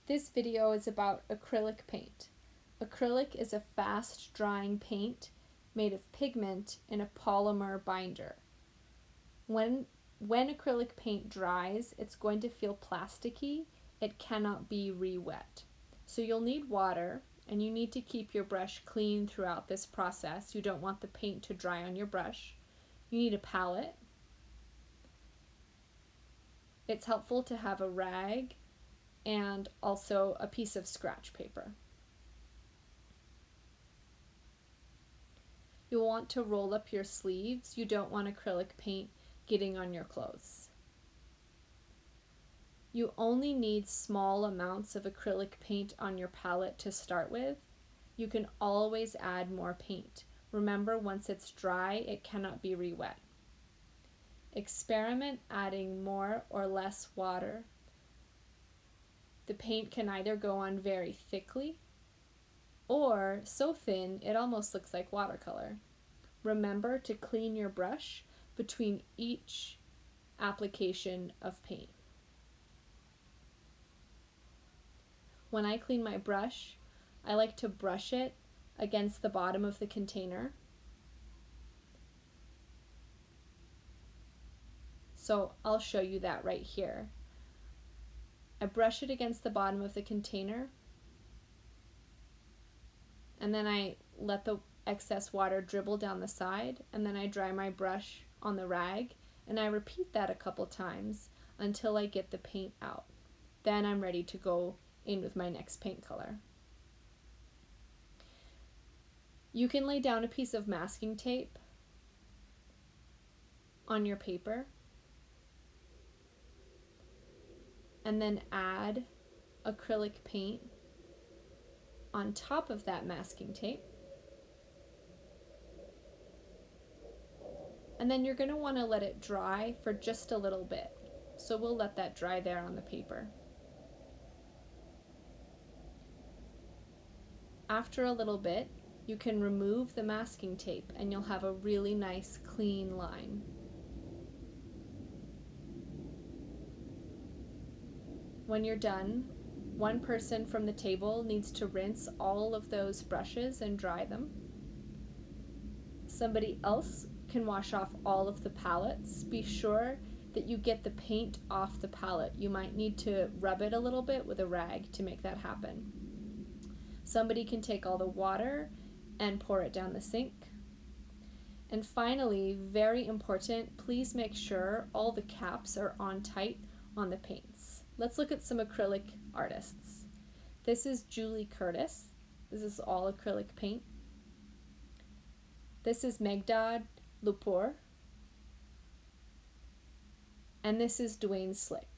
This video is about acrylic paint. Acrylic is a fast-drying paint made of pigment in a polymer binder. When acrylic paint dries, it's going to feel plasticky. It cannot be re-wet. So you'll need water, and you need to keep your brush clean throughout this process. You don't want the paint to dry on your brush. You need a palette. It's helpful to have a rag and also a piece of scratch paper. You'll want to roll up your sleeves. You don't want acrylic paint getting on your clothes. You only need small amounts of acrylic paint on your palette to start with. You can always add more paint. Remember, once it's dry, it cannot be re-wet. Experiment adding more or less water. The paint can either go on very thickly or so thin it almost looks like watercolor. Remember to clean your brush between each application of paint. When I clean my brush, I like to brush it against the bottom of the container. So I'll show you that right here. I brush it against the bottom of the container, and then I let the excess water dribble down the side, and then I dry my brush on the rag, and I repeat that a couple times until I get the paint out. Then I'm ready to go in with my next paint color. You can lay down a piece of masking tape on your paper and then add acrylic paint on top of that masking tape. And then you're going to want to let it dry for just a little bit. So we'll let that dry there on the paper. After a little bit, you can remove the masking tape and you'll have a really nice clean line. When you're done, one person from the table needs to rinse all of those brushes and dry them. Somebody else can wash off all of the palettes. Be sure that you get the paint off the palette. You might need to rub it a little bit with a rag to make that happen. Somebody can take all the water and pour it down the sink. And finally, very important, please make sure all the caps are on tight on the paints. Let's look at some acrylic artists. This is Julie Curtis. This is all acrylic paint. This is Megdad Lepore. And this is Dwayne Slick.